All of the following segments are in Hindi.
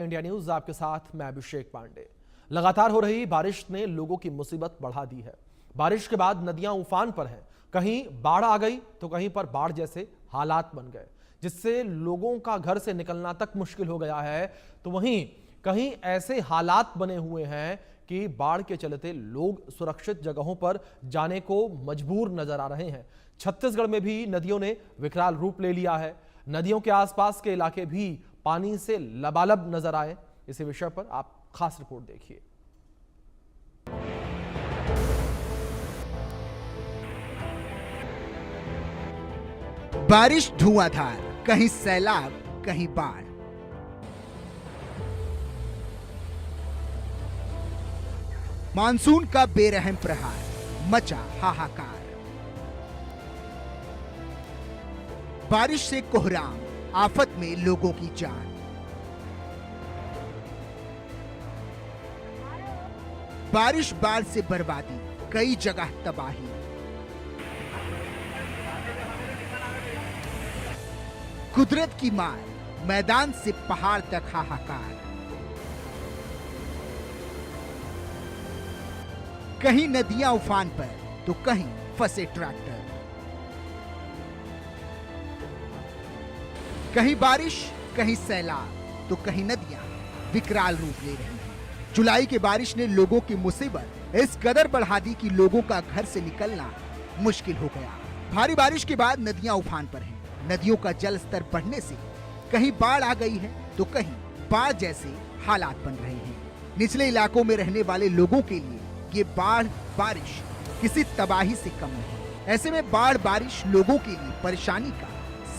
इंडिया न्यूज आपके साथ मैं अभिषेक पांडे। लगातार हो रही बारिश ने लोगों की मुसीबत बढ़ा दी है। बारिश के बाद नदियां उफान पर हैं, कहीं बाढ़ आ गई तो कहीं पर बाढ़ जैसे हालात बन गए, जिससे लोगों का घर से निकलना तक मुश्किल हो गया है। तो वहीं कहीं ऐसे हालात बने हुए हैं कि बाढ़ के चलते लोग सुरक्षित जगहों पर जाने को मजबूर नजर आ रहे हैं। छत्तीसगढ़ में भी नदियों ने विकराल रूप ले लिया है। नदियों के आसपास के इलाके भी पानी से लबालब नजर आए। इसी विषय पर आप खास रिपोर्ट देखिए। बारिश धुआंधार, कहीं सैलाब कहीं बाढ़। मानसून का बेरहम प्रहार, मचा हाहाकार। बारिश से कोहराम, आफत में लोगों की जान। बारिश बाढ़ से बर्बादी, कई जगह तबाही। कुदरत की मार, मैदान से पहाड़ तक हाहाकार। कहीं नदियां उफान पर तो कहीं फंसे ट्रैक्टर। कहीं बारिश, कहीं सैलाब तो कहीं नदियां विकराल रूप ले रही हैं। जुलाई की बारिश ने लोगों की मुसीबत इस कदर बढ़ा दी कि लोगों का घर से निकलना मुश्किल हो गया। भारी बारिश के बाद नदियां उफान पर हैं। नदियों का जल स्तर बढ़ने से कहीं बाढ़ आ गई है तो कहीं बाढ़ जैसे हालात बन रहे हैं। निचले इलाकों में रहने वाले लोगों के लिए ये बाढ़ बारिश किसी तबाही से कम नहीं। ऐसे में बाढ़ बारिश लोगों के लिए परेशानी का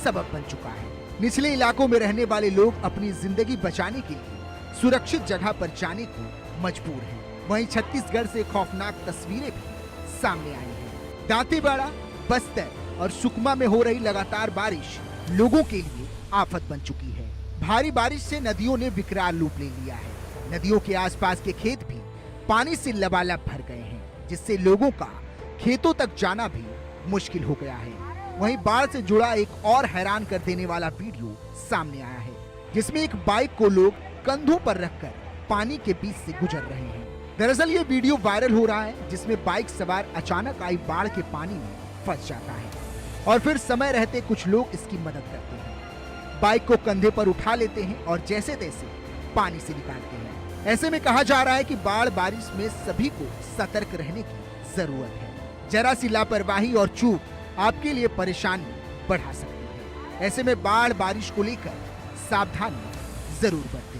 सबब बन चुका है। निचले इलाकों में रहने वाले लोग अपनी जिंदगी बचाने के लिए सुरक्षित जगह पर जाने को मजबूर हैं। वहीं छत्तीसगढ़ से खौफनाक तस्वीरें भी सामने आई हैं। दांतेवाड़ा, बस्तर और सुकमा में हो रही लगातार बारिश लोगों के लिए आफत बन चुकी है। भारी बारिश से नदियों ने विकराल रूप ले लिया है। नदियों के आसपास के खेत भी पानी से लबालब भर गए हैं, जिससे लोगों का खेतों तक जाना भी मुश्किल हो गया है। वहीं बाढ़ से जुड़ा एक और हैरान कर देने वाला वीडियो सामने आया है, जिसमें एक बाइक को लोग कंधों पर रखकर पानी के बीच से गुजर रहे हैं। दरअसल ये वीडियो वायरल हो रहा है, जिसमें बाइक सवार अचानक आई बाढ़ के पानी में फंस जाता है और फिर समय रहते कुछ लोग इसकी मदद करते हैं। बाइक को कंधे पर उठा लेते हैं और जैसे तैसे पानी से निकालते हैं। ऐसे में कहा जा रहा है कि बाढ़ बारिश में सभी को सतर्क रहने की जरूरत है। जरा सी लापरवाही और चूक आपके लिए परेशानी बढ़ा सकती है। ऐसे में बाढ़ बारिश को लेकर सावधानी जरूर बरतें।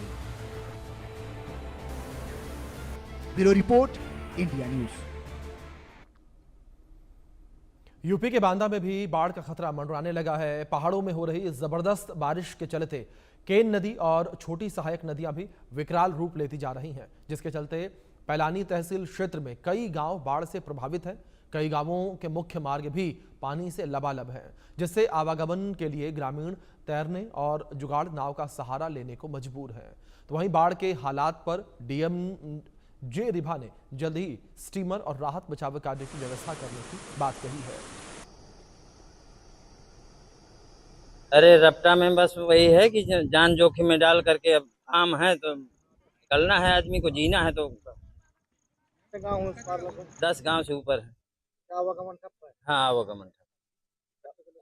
Bureau report, India news. UP के बांदा में भी बाढ़ का खतरा मंडराने लगा है। पहाड़ों में हो रही जबरदस्त बारिश के चलते केन नदी और छोटी सहायक नदियां भी विकराल रूप लेती जा रही हैं, जिसके चलते पैलानी तहसील क्षेत्र में कई गांव बाढ़ से प्रभावित हैं। कई गांवों के मुख्य मार्ग भी पानी से लबालब हैं, जिससे आवागमन के लिए ग्रामीण तैरने और जुगाड़ नाव का सहारा लेने को मजबूर हैं। तो वहीं बाढ़ के हालात पर डीएम जे रिभा ने जल्द ही स्टीमर और राहत बचाव कार्य की व्यवस्था करने की बात कही है। अरे रपटा में बस वही है कि जान जोखिम में डाल करके अब काम है तो निकलना है, आदमी को जीना है। तो 10 गांव से ऊपर है। हाँ, आवागमन ठप।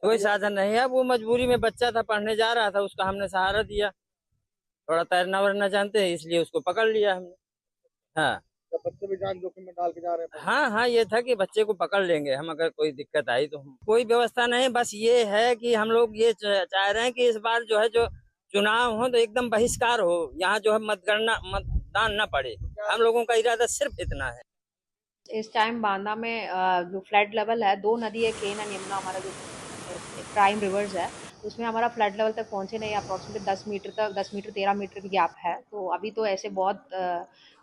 कोई साधन नहीं है। वो मजबूरी में बच्चा था, पढ़ने जा रहा था, उसका हमने सहारा दिया। थोड़ा तैरना वरना जानते हैं, इसलिए उसको पकड़ लिया हमने। हाँ, बच्चे भी जान जोखिम में डाल के जा रहे हैं। हाँ, ये था कि बच्चे को पकड़ लेंगे हम, अगर कोई दिक्कत आई तो। हम कोई व्यवस्था नहीं, बस ये है कि हम लोग ये चाह रहे हैं कि इस बार जो है जो चुनाव हो तो एकदम बहिष्कार हो, यहाँ जो है मतदान न पड़े। हम लोगों का इरादा सिर्फ इतना है। इस टाइम बांदा में जो फ्लड लेवल है, 2 नदी है, केन और यमुना, हमारा जो प्राइम रिवर्स है, उसमें हमारा फ्लड लेवल तक पहुंचे नहीं। अप्रॉक्सीमेटली 10 मीटर तक, 10 मीटर 13 मीटर की गैप है। तो अभी तो ऐसे बहुत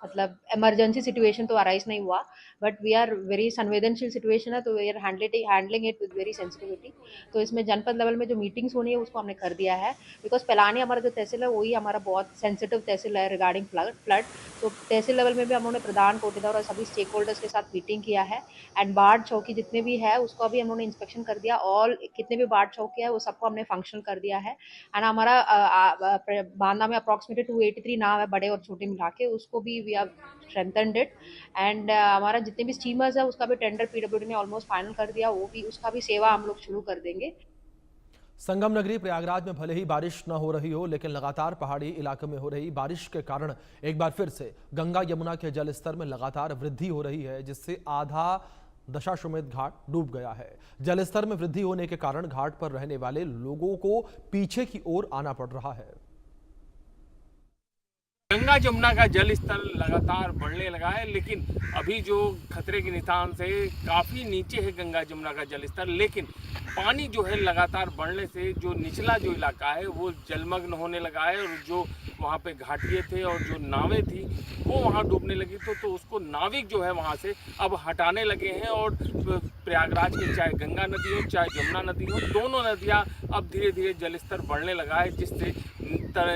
मतलब इमरजेंसी सिचुएशन तो अराइज नहीं हुआ, बट वी आर वेरी संवेदनशील सिचुएशन है, तो we are handling it with very sensitivity. तो इसमें जनपद लेवल में जो मीटिंग्स होनी है उसको हमने कर दिया है, बिकॉज पैलानी हमारा जो तहसील है वही हमारा बहुत सेंसिटिव तहसील है रिगार्डिंग फ्लड। तो तहसील लेवल में भी हम लोगों ने प्रधान, कोटेदार और सभी स्टेक होल्डर्स के साथ मीटिंग किया है। एंड बाढ़ चौकी जितने भी है उसको अभी हम लोगों ने इंस्पेक्शन कर दिया। ऑल कितने भी बाढ़ चौकी है वो सबको हमने फंक्शन कर दिया है। एंड हमारा बांदा में अप्रॉक्सीमेटली 283 नाव है, बड़े और छोटे मिला के, उसको भी we have strengthened it. And हमारा जितने भी स्टीमर्स है उसका भी टेंडर पीडब्ल्यूडी ने ऑलमोस्ट फाइनल कर दिया, वो भी उसका भी सेवा हम लोग शुरू कर देंगे। संगम नगरी प्रयागराज में भले ही बारिश न हो रही हो, लेकिन लगातार पहाड़ी इलाके में हो रही बारिश के कारण एक बार फिर से गंगा यमुना के जल स्तर में लगातार वृद्धि हो रही है, जिससे आधा दशाश्वमेध घाट डूब गया है। जल स्तर में वृद्धि होने के कारण घाट पर रहने वाले लोगों को पीछे की ओर आना पड़ रहा है। गंगा जमुना का जल स्तर लगातार बढ़ने लगा है, लेकिन अभी जो खतरे के निशान से काफ़ी नीचे है गंगा जमुना का जल स्तर, लेकिन पानी जो है लगातार बढ़ने से जो निचला जो इलाका है वो जलमग्न होने लगा है, और जो वहाँ पे घाटिये थे और जो नावें थी वो वहाँ डूबने लगी, तो उसको नाविक जो है वहाँ से अब हटाने लगे हैं। और प्रयागराज के चाहे गंगा नदी हो चाहे जमुना नदी हो, दोनों नदियाँ अब धीरे धीरे जल स्तर बढ़ने लगा है, जिससे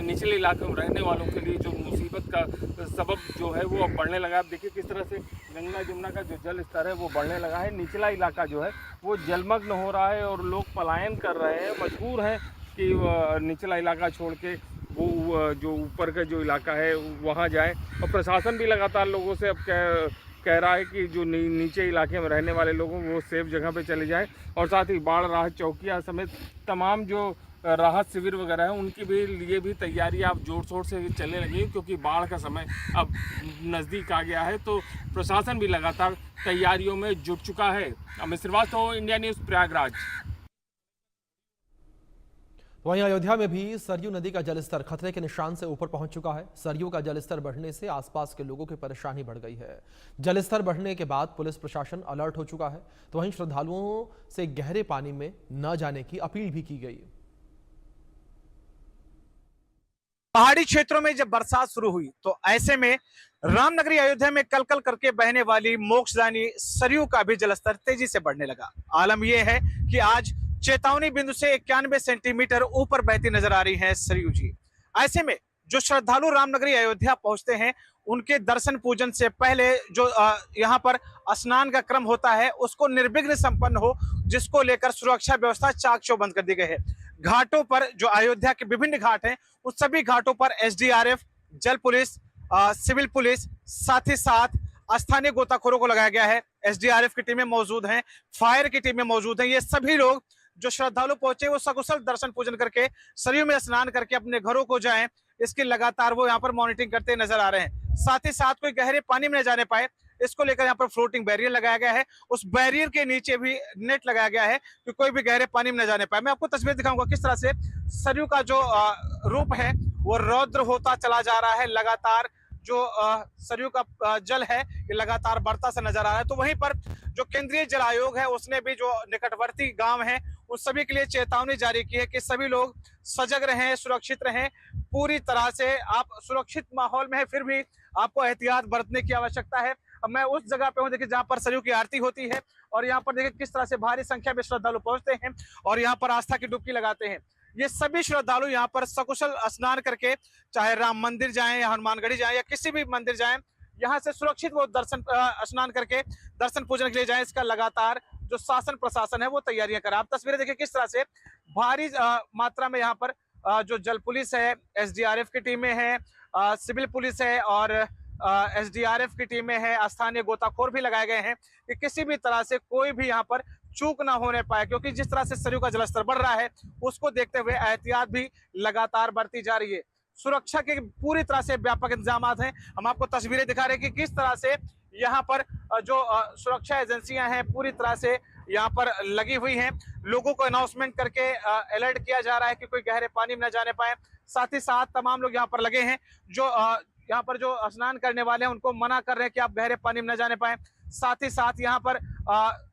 निचले इलाके में रहने वालों के लिए जो मुसीबत का सबब जो है वो अब बढ़ने लगा। अब देखिए किस तरह से गंगा जमुना का जो जल स्तर है वो बढ़ने लगा है, निचला इलाका जो है वो जलमग्न हो रहा है और लोग पलायन कर रहे हैं, मजबूर हैं कि निचला इलाका छोड़ के वो जो ऊपर का जो इलाका है वहाँ जाए। और प्रशासन भी लगातार लोगों से अब कह रहा है कि जो नीचे इलाके में रहने वाले लोगों वो सेफ जगह पे चले जाएं, और साथ ही बाढ़ राहत चौकियाँ समेत तमाम जो राहत शिविर वगैरह है उनकी भी लिए भी तैयारी अब जोर शोर से चलने लगी, क्योंकि बाढ़ का समय अब नज़दीक आ गया है। तो प्रशासन भी लगातार तैयारियों में जुट चुका है। Amit Srivastava, India news, Prayagraj. वहीं अयोध्या में भी सरयू नदी का जलस्तर खतरे के निशान से ऊपर पहुंच चुका है। सरयू का जलस्तर बढ़ने से आसपास के लोगों की परेशानी बढ़ गई है। जलस्तर बढ़ने के बाद पुलिस प्रशासन अलर्ट हो चुका है, तो वहीं श्रद्धालुओं से गहरे पानी में न जाने की अपील भी की गई। पहाड़ी क्षेत्रों में जब बरसात शुरू हुई तो ऐसे में रामनगरी अयोध्या में कल-कल करके बहने वाली मोक्षदानी सरयू का भी जलस्तर तेजी से बढ़ने लगा। आलम यह है कि आज चेतावनी बिंदु से 91 सेंटीमीटर ऊपर बहती नजर आ रही है सरयू जी। ऐसे में जो श्रद्धालु रामनगरी अयोध्या पहुंचते हैं उनके दर्शन पूजन से पहले जो यहाँ पर स्नान का क्रम होता है उसको निर्विघ्न संपन्न हो, जिसको लेकर सुरक्षा व्यवस्था चाक चौबंद कर दी गई है। घाटों पर जो अयोध्या के विभिन्न घाट हैं उस सभी घाटों पर एसडीआरएफ, जल पुलिस, सिविल पुलिस, साथ ही साथ स्थानीय गोताखोरों को लगाया गया है। एसडीआरएफ की टीमें मौजूद हैं, फायर की टीमें मौजूद हैं। ये सभी लोग जो श्रद्धालु पहुंचे वो सकुशल दर्शन पूजन करके सरयू में स्नान करके अपने घरों को जाएं, इसकी लगातार वो यहाँ पर मॉनिटरिंग करते नजर आ रहे हैं। साथ ही साथ कोई गहरे पानी में न जाने पाए इसको लेकर यहाँ पर फ्लोटिंग बैरियर लगाया गया है। उस बैरियर के नीचे भी नेट लगाया गया है कि कोई भी गहरे पानी में न जाने पाए। मैं आपको तस्वीर दिखाऊंगा किस तरह से सरयू का जो रूप है वो रौद्र होता चला जा रहा है। लगातार जो सरयू का जल है ये लगातार बढ़ता सा नजर आ रहा है। तो वहीं पर जो केंद्रीय जल आयोग है उसने भी जो निकटवर्ती गांव है उस सभी के लिए चेतावनी जारी की है कि सभी लोग सजग रहें, सुरक्षित रहें। पूरी तरह से आप सुरक्षित माहौल में है, फिर भी आपको एहतियात बरतने की आवश्यकता है। अब मैं उस जगह पे हूँ देखिए जहाँ पर सरयू की आरती होती है, और यहाँ पर देखिए किस तरह से भारी संख्या में श्रद्धालु पहुंचते हैं और यहाँ पर आस्था की डुबकी लगाते हैं। ये सभी श्रद्धालु यहाँ पर सकुशल स्नान करके चाहे राम मंदिर जाएं या हनुमानगढ़ी जाएं या किसी भी मंदिर जाएं, यहाँ से सुरक्षित वो दर्शन स्नान करके दर्शन पूजन के लिए जाएं। इसका लगातार जो शासन प्रशासन है वो तैयारियां कर रहा है। आप तस्वीरें देखिए किस तरह से भारी मात्रा में यहाँ पर जो जल पुलिस है, एसडीआरएफ की टीमें हैं, सिविल पुलिस है और एसडीआरएफ की टीमें हैं, स्थानीय गोताखोर भी लगाए गए हैं कि किसी भी तरह से कोई भी यहाँ पर चूक ना होने पाए, क्योंकि जिस तरह से सरयू का जलस्तर बढ़ रहा है उसको देखते हुए एहतियात भी लगातार बरती जा रही है। सुरक्षा के पूरी तरह से व्यापक इंतजाम हैं। हम आपको तस्वीरें दिखा रहे हैं कि किस तरह से यहाँ पर जो सुरक्षा एजेंसियां हैं पूरी तरह से यहाँ पर लगी हुई हैं। लोगों को अनाउंसमेंट करके अलर्ट किया जा रहा है कि कोई गहरे पानी में न जाने पाए। साथ ही साथ तमाम लोग यहाँ पर लगे हैं जो यहाँ पर जो स्नान करने वाले हैं उनको मना कर रहे हैं कि आप गहरे पानी में न जाने पाए। साथ ही साथ यहाँ पर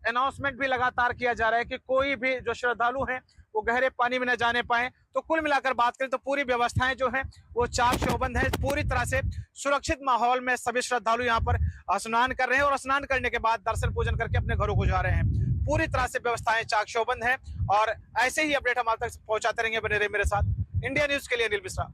अनाउंसमेंट भी लगातार किया जा रहा है कि कोई भी जो श्रद्धालु हैं वो गहरे पानी में न जाने पाए। तो कुल मिलाकर बात करें तो पूरी व्यवस्थाएं जो हैं वो चाक चौबंद है। पूरी तरह से सुरक्षित माहौल में सभी श्रद्धालु यहाँ पर स्नान कर रहे हैं और स्नान करने के बाद दर्शन पूजन करके अपने घरों को जा रहे हैं। पूरी तरह से व्यवस्थाएं चाक चौबंद है और ऐसे ही अपडेट हम आप तक पहुंचाते रहेंगे। बने रहे मेरे साथ। इंडिया न्यूज के लिए अनिल मिश्रा।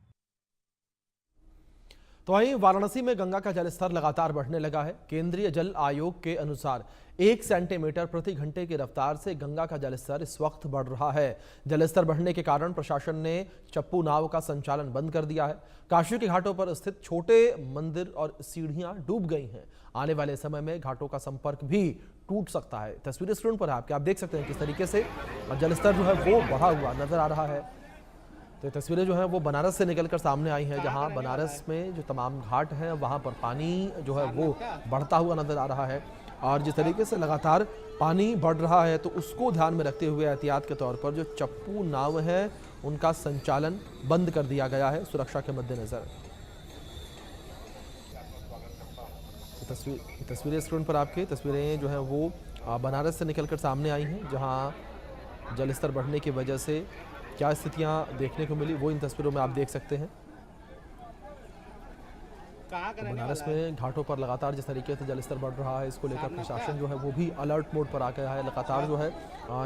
तो वहीं वाराणसी में गंगा का जलस्तर लगातार बढ़ने लगा है। केंद्रीय जल आयोग के अनुसार 1 सेंटीमीटर प्रति घंटे की रफ्तार से गंगा का जलस्तर इस वक्त बढ़ रहा है। जलस्तर बढ़ने के कारण प्रशासन ने चप्पू नाव का संचालन बंद कर दिया है। काशी के घाटों पर स्थित छोटे मंदिर और सीढ़ियां डूब गई हैं। आने वाले समय में घाटों का संपर्क भी टूट सकता है। तस्वीरें स्क्रीन पर आपके आप देख सकते हैं किस तरीके से जलस्तर जो है वो बढ़ा हुआ नजर आ रहा है। तो ये तस्वीरें जो हैं वो बनारस से निकलकर सामने आई हैं, जहां बनारस में जो तमाम घाट हैं वहां पर पानी जो है वो बढ़ता हुआ नजर आ रहा है। और जिस तरीके से लगातार पानी बढ़ रहा है तो उसको ध्यान में रखते हुए एहतियात के तौर पर जो चप्पू नाव है उनका संचालन बंद कर दिया गया है सुरक्षा के मद्देनजर। तस्वीरें स्क्रीन पर आपके तस्वीरें जो है वो बनारस से निकलकर सामने आई हैं, जहां जलस्तर बढ़ने की वजह से क्या स्थितियां देखने को मिली वो इन तस्वीरों में आप देख सकते हैं। तो बनारस में घाटों पर लगातार जिस तरीके से जलस्तर बढ़ रहा है इसको लेकर प्रशासन जो है वो भी अलर्ट मोड पर आ गया है। लगातार जो है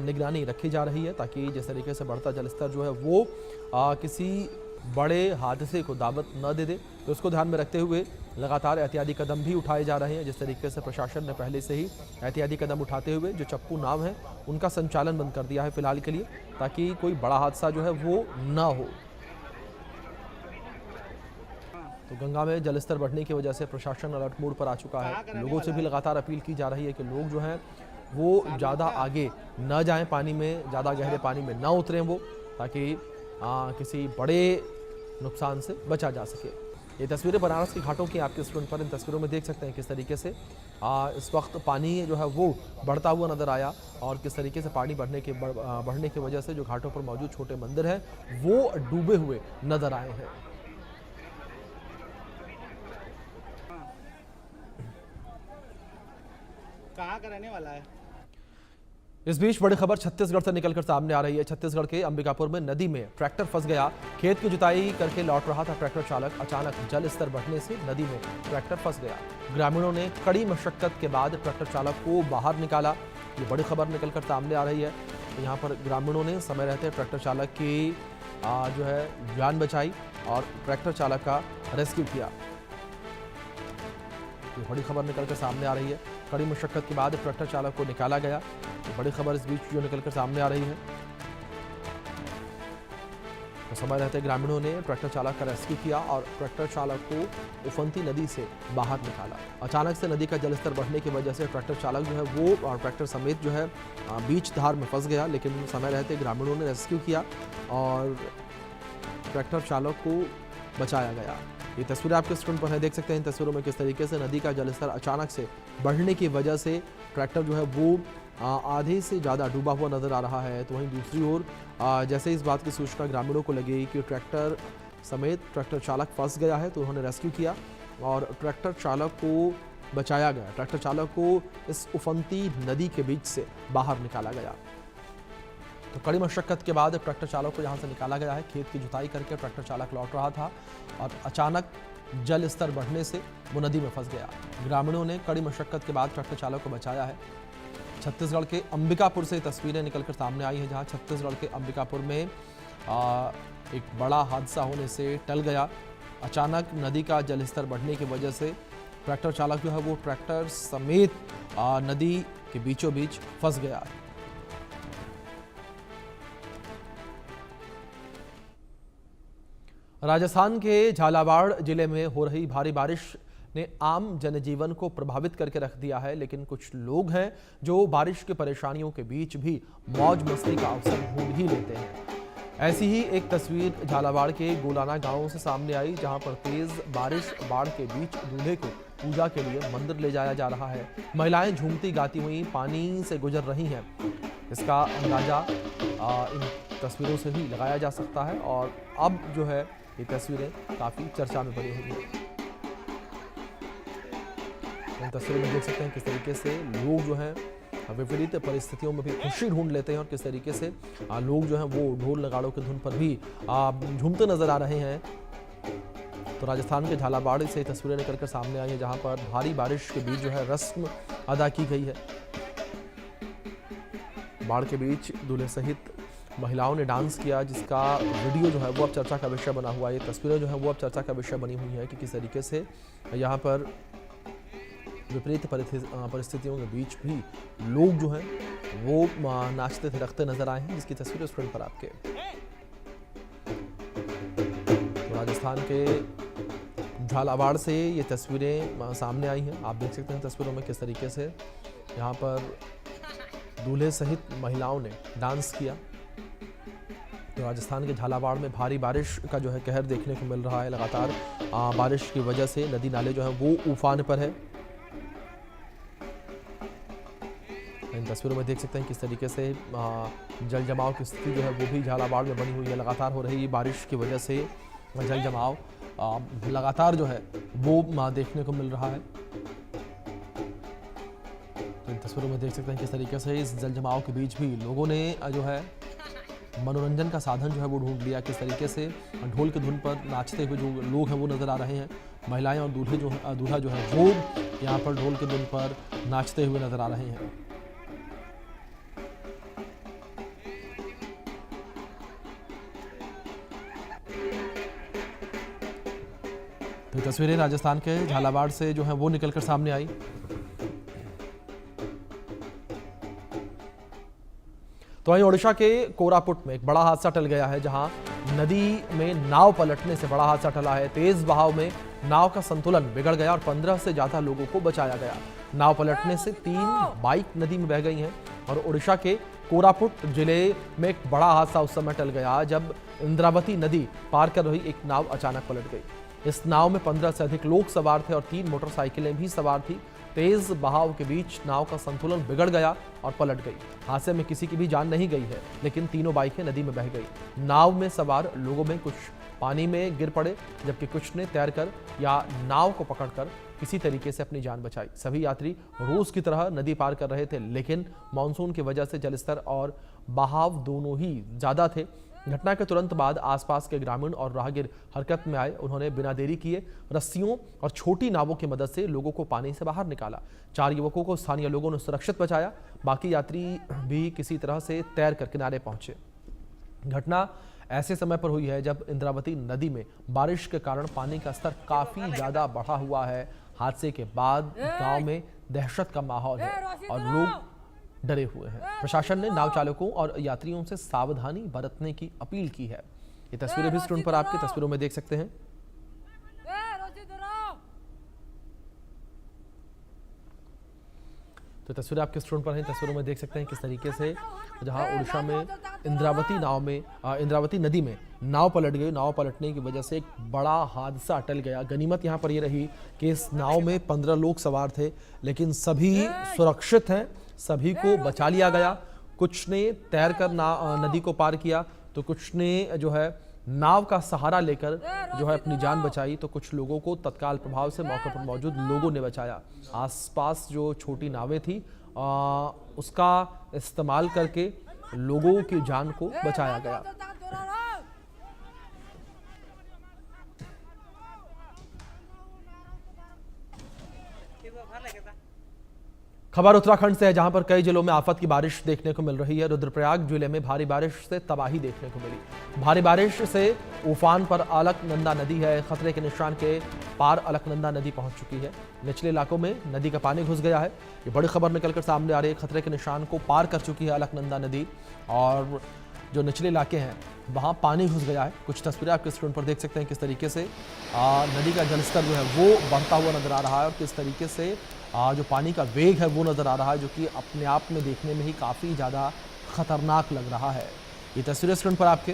निगरानी रखी जा रही है ताकि जिस तरीके से बढ़ता जलस्तर जो है वो किसी बड़े हादसे को दावत न दे दे। तो उसको ध्यान में रखते हुए लगातार एहतियाती कदम भी उठाए जा रहे हैं। जिस तरीके से प्रशासन ने पहले से ही एहतियाती कदम उठाते हुए जो चप्पू नाव है उनका संचालन बंद कर दिया है फिलहाल के लिए, ताकि कोई बड़ा हादसा जो है वो ना हो। तो गंगा में जलस्तर बढ़ने की वजह से प्रशासन अलर्ट मोड पर आ चुका है। लोगों से भी लगातार अपील की जा रही है कि लोग जो हैं वो ज़्यादा आगे न जाएं, पानी में ज़्यादा गहरे पानी में ना उतरें वो, ताकि किसी बड़े नुकसान से बचा जा सके। ये तस्वीरें बनारस के घाटों की आपके स्क्रीन पर इन तस्वीरों में देख सकते हैं किस तरीके से इस वक्त पानी जो है वो बढ़ता हुआ नजर आया और किस तरीके से पानी बढ़ने की वजह से जो घाटों पर मौजूद छोटे मंदिर हैं वो डूबे हुए नजर आए हैं। कहाँ का रहने वाला है? इस बीच बड़ी खबर छत्तीसगढ़ से निकलकर सामने आ रही है। छत्तीसगढ़ के अंबिकापुर में नदी में ट्रैक्टर फंस गया। खेत की जुताई करके लौट रहा था ट्रैक्टर चालक, अचानक जल स्तर बढ़ने से नदी में ट्रैक्टर फंस गया। ग्रामीणों ने कड़ी मशक्कत के बाद ट्रैक्टर चालक को बाहर निकाला। ये बड़ी खबर निकलकर सामने आ रही है। तो यहाँ पर ग्रामीणों ने समय रहते ट्रैक्टर चालक की जो है जान बचाई और ट्रैक्टर चालक का रेस्क्यू किया। ये बड़ी खबर निकलकर सामने आ रही है। कड़ी मशक्कत के बाद ट्रैक्टर चालक को निकाला गया। तो बड़ी खबर इस बीच जो निकलकर सामने आ रही है। तो समय रहते ग्रामीणों ने ट्रैक्टर चालक का रेस्क्यू किया और ट्रैक्टर चालक को उफनती नदी से बाहर निकाला। अचानक से नदी का जलस्तर बढ़ने की वजह से ट्रैक्टर चालक जो है वो और ट्रैक्टर समेत जो है बीच धार में फंस गया, लेकिन समय रहते ग्रामीणों ने रेस्क्यू किया और ट्रैक्टर चालक को बचाया गया। ये तस्वीरें आपके स्क्रीन पर है, देख सकते हैं इन तस्वीरों में किस तरीके से नदी का जलस्तर अचानक से बढ़ने की वजह से ट्रैक्टर जो है वो आधे से ज़्यादा डूबा हुआ नजर आ रहा है। तो वहीं दूसरी ओर जैसे इस बात की सूचना ग्रामीणों को लगी कि ट्रैक्टर समेत ट्रैक्टर चालक फंस गया है तो उन्होंने रेस्क्यू किया और ट्रैक्टर चालक को बचाया गया। ट्रैक्टर चालक को इस उफनती नदी के बीच से बाहर निकाला गया। तो कड़ी मशक्कत के बाद ट्रैक्टर चालक को यहाँ से निकाला गया है। खेत की जुताई करके ट्रैक्टर चालक लौट रहा था और अचानक जल स्तर बढ़ने से वो नदी में फंस गया। ग्रामीणों ने कड़ी मशक्कत के बाद ट्रैक्टर चालक को बचाया है। छत्तीसगढ़ के अंबिकापुर से तस्वीरें निकलकर सामने आई हैं, जहां छत्तीसगढ़ के अंबिकापुर में एक बड़ा हादसा होने से टल गया। अचानक नदी का जलस्तर बढ़ने की वजह से ट्रैक्टर चालक जो है वो ट्रैक्टर समेत नदी के बीचों बीच फंस गया। राजस्थान के झालावाड़ जिले में हो रही भारी बारिश ने आम जनजीवन को प्रभावित करके रख दिया है, लेकिन कुछ लोग हैं जो बारिश की परेशानियों के बीच भी मौज मस्ती का अवसर ढूंढ ही लेते हैं। ऐसी ही एक तस्वीर झालावाड़ के गोलाना गांव से सामने आई, जहां पर तेज बारिश बाढ़ के बीच दूल्हे को पूजा के लिए मंदिर ले जाया जा रहा है। महिलाएं झूमती गाती हुई पानी से गुजर रही हैं। इसका अंदाजा इन तस्वीरों से भी लगाया जा सकता है और अब जो है ये तस्वीरें काफ़ी चर्चा में बनी हुई हैं। इन तस्वीरों में देख सकते हैं किस तरीके से लोग जो हैं विपरीत परिस्थितियों में भी खुशी ढूंढ लेते हैं और किस तरीके से लोग जो हैं वो ढोल नगाड़ों की धुन पर भी झूमते नजर आ रहे हैं। तो राजस्थान के झालावाड़ से तस्वीरें निकलकर सामने आई हैं, जहां पर भारी बारिश के बीच जो है रस्म अदा की गई है। बाढ़ के बीच दूल्हे सहित महिलाओं ने डांस किया, जिसका वीडियो जो है वो अब चर्चा का विषय बना हुआ है। ये तस्वीरें जो है वो अब चर्चा का विषय बनी हुई है कि किस तरीके से यहाँ पर विपरीत परिस्थितियों के बीच भी लोग जो हैं वो नाचते थिरकते नजर आए हैं, जिसकी तस्वीरें स्क्रीन पर आपके। तो राजस्थान के झालावाड़ से ये तस्वीरें सामने आई हैं। आप देख सकते हैं तस्वीरों में किस तरीके से यहाँ पर दूल्हे सहित महिलाओं ने डांस किया। तो राजस्थान के झालावाड़ में भारी बारिश का जो है कहर देखने को मिल रहा है। लगातार बारिश की वजह से नदी नाले जो है वो उफान पर है। इन तस्वीरों में देख सकते हैं किस तरीके से जल जमाव की स्थिति जो है वो भी झालावाड़ में बनी हुई है। लगातार हो रही बारिश की वजह से जल जमाव लगातार जो है वो देखने को मिल रहा है। तो इन तस्वीरों में देख सकते हैं किस तरीके से इस जल जमाव के बीच भी लोगों ने जो है मनोरंजन का साधन जो है वो ढूंढ लिया। किस तरीके से ढोल की धुन पर नाचते हुए जो लोग हैं वो नजर आ रहे हैं। महिलाएं और दूल्हा जो है वो यहाँ पर ढोल की धुन पर नाचते हुए नजर आ रहे हैं। तो तस्वीरें राजस्थान के झालावाड़ से जो है वो निकलकर सामने आई। तो वहीं ओडिशा के कोरापुट में एक बड़ा हादसा टल गया है, जहां नदी में नाव पलटने से बड़ा हादसा टला है। तेज बहाव में नाव का संतुलन बिगड़ गया और 15 से ज्यादा लोगों को बचाया गया। नाव पलटने से 3 बाइक नदी में बह गई हैं और ओडिशा के कोरापुट जिले में एक बड़ा हादसा उस समय टल गया जब इंद्रावती नदी पार कर रही एक नाव अचानक पलट गई। इस नाव में 15 से अधिक लोग सवार थे और 3 मोटरसाइकिलें भी सवार थी। तेज बहाव के बीच नाव का संतुलन बिगड़ गया और पलट गई। हादसे में किसी की भी जान नहीं गई है, लेकिन तीनों बाइकें नदी में बह गई। नाव में सवार लोगों में कुछ पानी में गिर पड़े, जबकि कुछ ने तैरकर या नाव को पकड़कर किसी तरीके से अपनी जान बचाई। सभी यात्री रोज की तरह नदी पार कर रहे थे, लेकिन मानसून की वजह से जलस्तर और बहाव दोनों ही ज्यादा थे। घटना के तुरंत बाद आसपास के ग्रामीण और राहगीर हरकत में आए। उन्होंने बिना देरी किए रस्सियों और छोटी नावों की मदद से लोगों को पानी से बाहर निकाला। 4 युवकों को स्थानीय लोगों ने सुरक्षित बचाया। बाकी यात्री भी किसी तरह से तैरकर किनारे पहुंचे। घटना ऐसे समय पर हुई है जब इंद्रावती नदी में बारिश के कारण पानी का स्तर काफी ज्यादा बढ़ा हुआ है। हादसे के बाद गांव में दहशत का माहौल है और लोग डरे हुए हैं। प्रशासन ने नाव चालकों और यात्रियों से सावधानी बरतने की अपील की है। ये तस्वीरें भी स्क्रीन पर आपकी तस्वीरों में देख सकते हैं। तो तस्वीरें आपके स्क्रीन पर हैं। तस्वीरों में देख सकते हैं किस तरीके से जहां ओडिशा में इंद्रावती नदी में नाव पलट गई। नाव पलटने की वजह से एक बड़ा हादसा टल गया। गनीमत यहां पर यह रही कि इस नाव में 15 लोग सवार थे, लेकिन सभी सुरक्षित हैं, सभी को बचा लिया गया। कुछ ने तैरकर नदी को पार किया, तो कुछ ने जो है नाव का सहारा लेकर जो है अपनी जान बचाई, तो कुछ लोगों को तत्काल प्रभाव से मौके पर मौजूद लोगों ने बचाया। आसपास जो छोटी नावें थी उसका इस्तेमाल करके लोगों की जान को बचाया गया। खबर उत्तराखंड से है, जहां पर कई जिलों में आफत की बारिश देखने को मिल रही है। रुद्रप्रयाग जिले में भारी बारिश से तबाही देखने को मिली। भारी बारिश से उफान पर अलकनंदा नदी है। खतरे के निशान के पार अलकनंदा नदी पहुंच चुकी है। निचले इलाकों में नदी का पानी घुस गया है। ये बड़ी खबर निकलकर सामने आ रही है। खतरे के निशान को पार कर चुकी है अलकनंदा नदी और जो निचले इलाके हैं वहां पानी घुस गया है। कुछ तस्वीरें आपके स्क्रीन पर देख सकते हैं किस तरीके से नदी का जलस्तर जो है वो बढ़ता हुआ नजर आ रहा है और किस तरीके से जो पानी का वेग है वो नजर आ रहा है, जो कि अपने आप में देखने में ही काफी ज्यादा खतरनाक लग रहा है। ये तस्वीरें स्क्रीन पर आपके।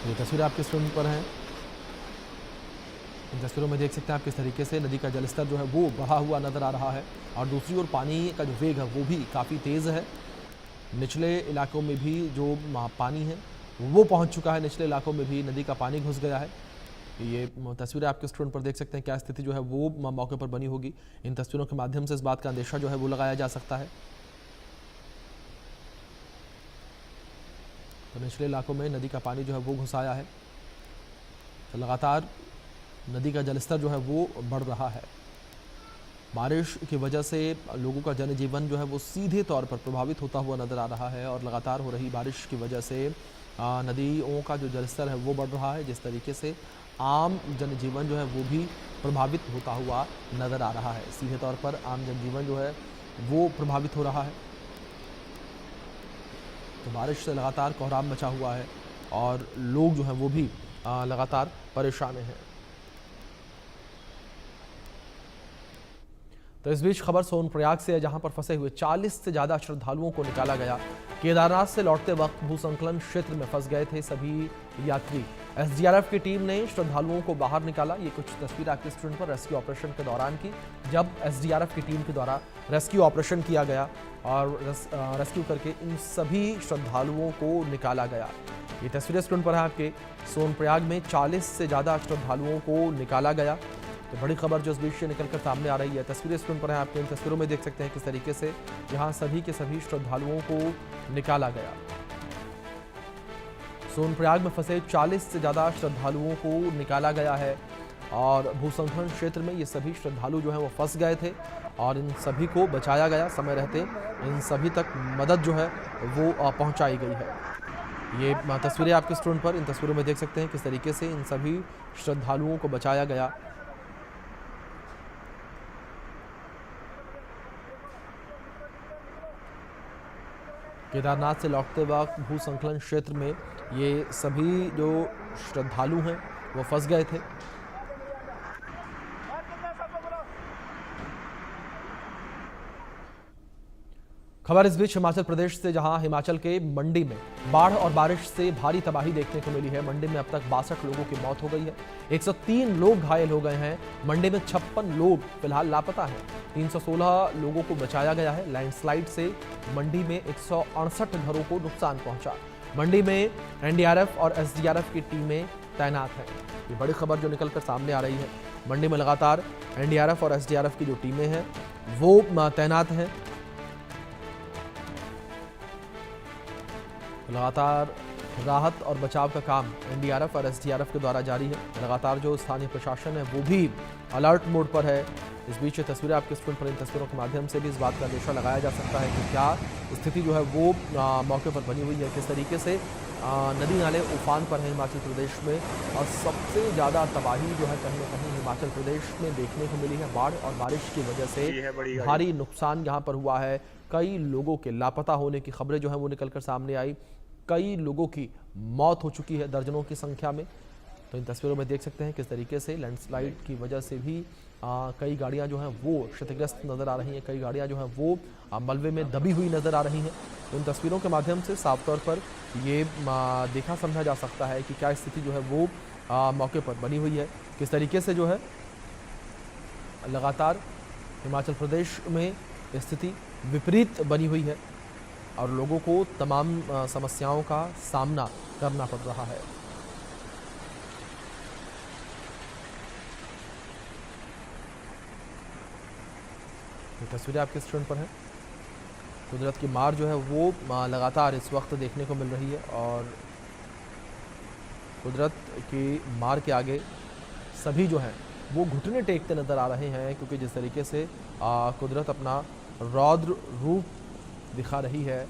ये तस्वीरें आपके स्क्रीन पर हैं। इन तस्वीरों में देख सकते हैं आप किस तरीके से नदी का जलस्तर जो है वो बढ़ा हुआ नजर आ रहा है और दूसरी ओर पानी का जो वेग है वो भी काफ़ी तेज़ है। निचले इलाकों में भी जो पानी है वो पहुंच चुका है। निचले इलाकों में भी नदी का पानी घुस गया है। ये तस्वीरें आपके स्क्रीन पर देख सकते हैं। क्या स्थिति जो है वो मौके पर बनी होगी, इन तस्वीरों के माध्यम से इस बात का अंदेशा जो है वो लगाया जा सकता है। तो निचले इलाकों में नदी का पानी जो है वो घुस आया है, तो लगातार नदी का जलस्तर जो है वो बढ़ रहा है। बारिश की वजह से लोगों का जनजीवन जो है वो सीधे तौर पर प्रभावित होता हुआ नज़र आ रहा है और लगातार हो रही बारिश की वजह से नदियों का जो जलस्तर है वो बढ़ रहा है, जिस तरीके से आम जनजीवन जो है वो भी प्रभावित होता हुआ नज़र आ रहा है। सीधे तौर पर आम जनजीवन जो है वो प्रभावित हो रहा है। तो बारिश से लगातार कोहराम मचा हुआ है और लोग जो हैं वो भी लगातार परेशान हैं। तो इस बीच खबर सोनप्रयाग से है, जहां पर फंसे हुए 40 से ज़्यादा श्रद्धालुओं को निकाला गया। केदारनाथ से लौटते वक्त भूसंकलन क्षेत्र में फंस गए थे सभी यात्री। एसडीआरएफ की टीम ने श्रद्धालुओं को बाहर निकाला। ये कुछ तस्वीर आपके स्क्रीन पर रेस्क्यू ऑपरेशन के दौरान की, जब एसडीआरएफ की टीम के द्वारा रेस्क्यू ऑपरेशन किया गया और रेस्क्यू करके इन सभी श्रद्धालुओं को निकाला गया। ये तस्वीरें स्क्रीन पर है आपके। सोनप्रयाग में 40 से ज़्यादा श्रद्धालुओं को निकाला गया। तो बड़ी खबर जो इस बीच से निकलकर सामने आ रही है, तस्वीरें स्क्रीन पर है आपके। इन तस्वीरों में देख सकते हैं किस तरीके से यहाँ सभी के सभी श्रद्धालुओं को निकाला गया। सोनप्रयाग में फंसे 40 से ज़्यादा श्रद्धालुओं को निकाला गया है और भूसंकलन क्षेत्र में ये सभी श्रद्धालु जो हैं वो फंस गए थे और इन सभी को बचाया गया। समय रहते इन सभी तक मदद जो है वो पहुंचाई गई है। ये तस्वीरें आपके स्क्रीन पर, इन तस्वीरों में देख सकते हैं किस तरीके से इन सभी श्रद्धालुओं को बचाया गया। केदारनाथ से लौटते वक्त भूसंकलन क्षेत्र में ये सभी जो श्रद्धालु हैं वो फंस गए थे। खबर इस बीच हिमाचल प्रदेश से, जहां हिमाचल के मंडी में बाढ़ और बारिश से भारी तबाही देखने को मिली है। मंडी में अब तक 62 लोगों की मौत हो गई है, 103 लोग घायल हो गए हैं। मंडी में 56 लोग फिलहाल लापता हैं, 316 लोगों को बचाया गया है। लैंडस्लाइड से मंडी में 168 घरों को नुकसान पहुंचा। मंडी में एनडीआरएफ और एसडीआरएफ की टीमें तैनात हैं। ये बड़ी खबर जो निकलकर सामने आ रही है। मंडी में लगातार एनडीआरएफ और एसडीआरएफ की जो टीमें हैं वो तैनात हैं। लगातार राहत और बचाव का काम एनडीआरएफ और एसडीआरएफ के द्वारा जारी है। लगातार जो स्थानीय प्रशासन है वो भी अलर्ट मोड पर है। इस बीच तस्वीरें आपके स्क्रीन पर, इन तस्वीरों के माध्यम से भी इस बात का अंदेशा लगाया जा सकता है कि क्या स्थिति जो है वो मौके पर बनी हुई है, किस तरीके से नदी नाले उफान पर है हिमाचल प्रदेश में। और सबसे ज़्यादा तबाही जो है कहीं ना कहीं हिमाचल प्रदेश में देखने को मिली है। बाढ़ और बारिश की वजह से भारी नुकसान यहाँ पर हुआ है। कई लोगों के लापता होने की खबरें जो है वो निकल कर सामने आई। कई लोगों की मौत हो चुकी है, दर्जनों की संख्या में। तो इन तस्वीरों में देख सकते हैं किस तरीके से लैंडस्लाइड की वजह से भी कई गाड़ियां जो हैं वो क्षतिग्रस्त नज़र आ रही हैं। कई गाड़ियां जो हैं वो मलबे में दबी हुई नज़र आ रही हैं। तो इन तस्वीरों के माध्यम से साफ तौर पर ये देखा समझा जा सकता है कि क्या स्थिति जो है वो मौके पर बनी हुई है, किस तरीके से जो है लगातार हिमाचल प्रदेश में स्थिति विपरीत बनी हुई है और लोगों को तमाम समस्याओं का सामना करना पड़ रहा है। ये तस्वीरें आपके स्क्रीन पर हैं। कुदरत की मार जो है वो लगातार इस वक्त देखने को मिल रही है और कुदरत की मार के आगे सभी जो हैं वो घुटने टेकते नज़र आ रहे हैं, क्योंकि जिस तरीके से कुदरत अपना रौद्र रूप दिखा रही है,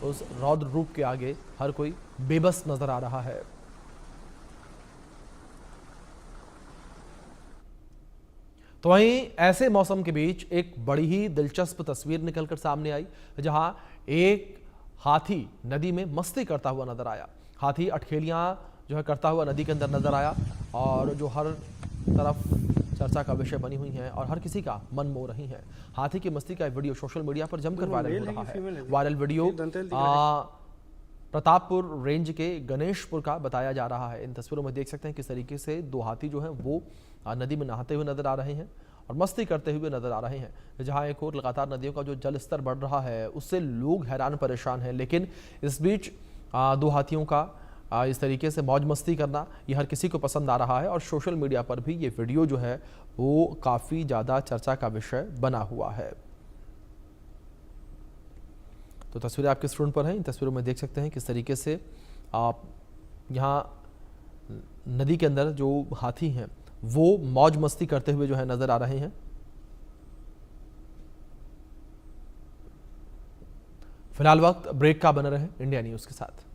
उस रौद्र रूप के आगे हर कोई बेबस नज़र आ रहा है। तो वहीं ऐसे मौसम के बीच एक बड़ी ही दिलचस्प तस्वीर निकलकर सामने आई, जहां एक हाथी नदी में मस्ती करता हुआ नजर आया। हाथी अटखेलियां जो है करता हुआ नदी के अंदर नजर आया और जो हर तरफ चर्चा का विषय बनी हुई हैं और हर किसी का मन मोह रही हैं। हाथी की मस्ती का एक वीडियो सोशल मीडिया पर जमकर वायरल हो रहा है। वायरल वीडियो प्रतापपुर रेंज के गणेशपुर का बताया जा रहा है। इन तस्वीरों में देख सकते हैं किस तरीके से दो हाथी जो हैं वो नदी में नहाते हुए नजर आ रहे हैं और मस्ती करते हुए नजर आ रहे हैं। जहां एक और लगातार नदियों का जो जल स्तर बढ़ रहा है उससे लोग हैरान परेशान हैं, लेकिन इस बीच दो हाथियों का इस तरीके से मौज मस्ती करना ये हर किसी को पसंद आ रहा है और सोशल मीडिया पर भी ये वीडियो जो है वो काफ़ी ज़्यादा चर्चा का विषय बना हुआ है। तो तस्वीरें आपके स्क्रीन पर हैं। इन तस्वीरों में देख सकते हैं किस तरीके से आप यहाँ नदी के अंदर जो हाथी हैं वो मौज मस्ती करते हुए जो है नज़र आ रहे हैं। फिलहाल वक्त ब्रेक का, बना रहे इंडिया न्यूज के साथ।